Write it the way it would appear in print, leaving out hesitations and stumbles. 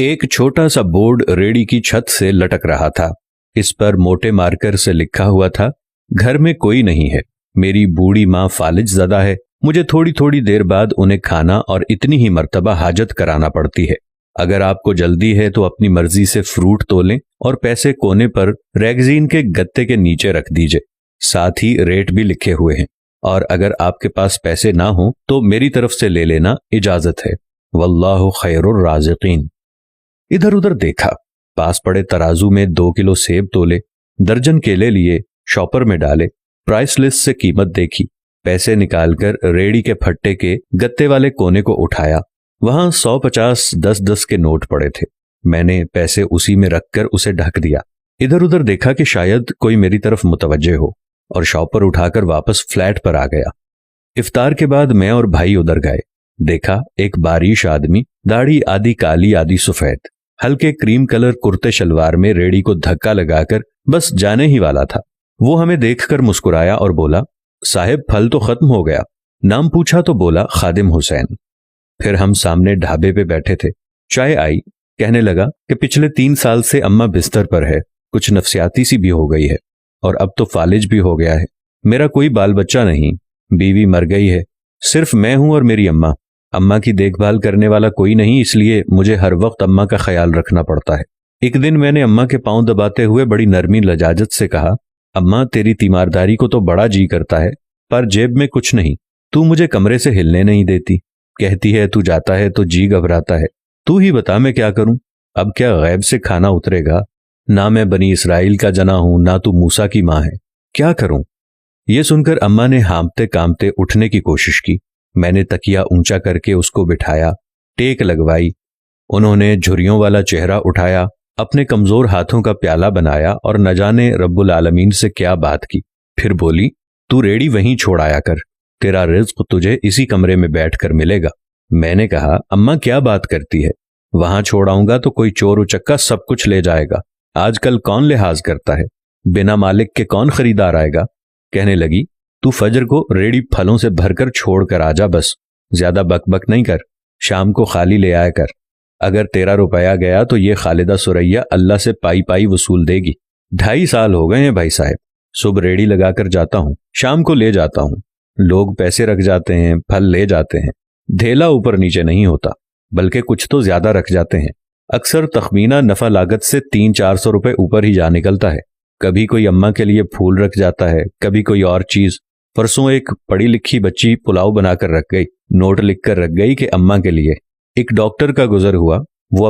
एक छोटा सा बोर्ड रेडी की छत से लटक रहा था। इस पर मोटे मार्कर से लिखा हुआ था, घर में कोई नहीं है, मेरी बूढ़ी माँ फालिज ज़दा है, मुझे थोड़ी थोड़ी देर बाद उन्हें खाना और इतनी ही मर्तबा हाजत कराना पड़ती है। अगर आपको जल्दी है तो अपनी मर्जी से फ्रूट तोलें और पैसे कोने पर रैगजीन के गत्ते के नीचे रख दीजिए। साथ ही रेट भी लिखे हुए हैं, और अगर आपके पास पैसे ना हो तो मेरी तरफ से ले लेना, इजाजत है। वल्लाहु खैरुर राज़िकीन। इधर उधर देखा, पास पड़े तराजू में 2 किलो सेब तोले, दर्जन केले लिए, शॉपर में डाले, प्राइस लिस्ट से कीमत देखी, पैसे निकालकर रेडी के फट्टे के गत्ते वाले कोने को उठाया। वहां 100-50 10-10 के नोट पड़े थे। मैंने पैसे उसी में रखकर उसे ढक दिया। इधर उधर देखा कि शायद कोई मेरी तरफ मुतवज्जे हो, और शॉपर उठाकर वापस फ्लैट पर आ गया। इफ्तार के बाद मैं और भाई उधर गए। देखा एक बारिश आदमी, दाढ़ी आधी काली आधी सफेद, हल्के क्रीम कलर कुर्ते शलवार में रेडी को धक्का लगाकर बस जाने ही वाला था। वो हमें देखकर मुस्कुराया और बोला, साहिब फल तो खत्म हो गया। नाम पूछा तो बोला, खादिम हुसैन। फिर हम सामने ढाबे पे बैठे थे, चाय आई। कहने लगा कि पिछले 3 साल से अम्मा बिस्तर पर है, कुछ नफसियाती सी भी हो गई है, और अब तो फालिज भी हो गया है। मेरा कोई बाल बच्चा नहीं, बीवी मर गई है, सिर्फ मैं हूं और मेरी अम्मा। अम्मा की देखभाल करने वाला कोई नहीं, इसलिए मुझे हर वक्त अम्मा का ख्याल रखना पड़ता है। एक दिन मैंने अम्मा के पांव दबाते हुए बड़ी नरमी लजाजत से कहा, अम्मा तेरी तीमारदारी को तो बड़ा जी करता है, पर जेब में कुछ नहीं, तू मुझे कमरे से हिलने नहीं देती, कहती है तू जाता है तो जी घबराता है, तू ही बता मैं क्या करूं। अब क्या गैब से खाना उतरेगा? ना मैं बनी इसराइल का जना हूं, ना तू मूसा की मां है, क्या करूं? ये सुनकर अम्मा ने हांफते कांपते उठने की कोशिश की। मैंने तकिया ऊंचा करके उसको बिठाया, टेक लगवाई। उन्होंने झुर्रियों वाला चेहरा उठाया, अपने कमजोर हाथों का प्याला बनाया और न जाने रब्बुल आलमीन से क्या बात की। फिर बोली, तू रेडी वहीं छोड़ आया कर, तेरा रिज्क तुझे इसी कमरे में बैठकर मिलेगा। मैंने कहा, अम्मा क्या बात करती है, वहां छोड़ आऊंगा तो कोई चोर उचक्का सब कुछ ले जाएगा। आजकल कौन लिहाज करता है, बिना मालिक के कौन खरीदार आएगा। कहने लगी, तू फजर को रेडी फलों से भरकर छोड़ कर आजा, बस ज्यादा बकबक नहीं कर, शाम को खाली ले आया कर। अगर तेरा रुपया गया तो ये खालिदा सुरैया अल्लाह से पाई पाई वसूल देगी। 2.5 साल हो गए हैं भाई साहब, सुबह रेडी लगाकर जाता हूँ, शाम को ले जाता हूँ। लोग पैसे रख जाते हैं, फल ले जाते हैं, धेला ऊपर नीचे नहीं होता, बल्कि कुछ तो ज्यादा रख जाते हैं। अक्सर तखमीना नफा लागत से 300-400 रुपए ऊपर ही जा निकलता है। कभी कोई अम्मा के लिए फूल रख जाता है, कभी कोई और चीज। परसों एक पढ़ी लिखी बच्ची पुलाव बनाकर रख गई, नोट लिखकर रख गई कि अम्मा के लिए। एक डॉक्टर का गुजर हुआ,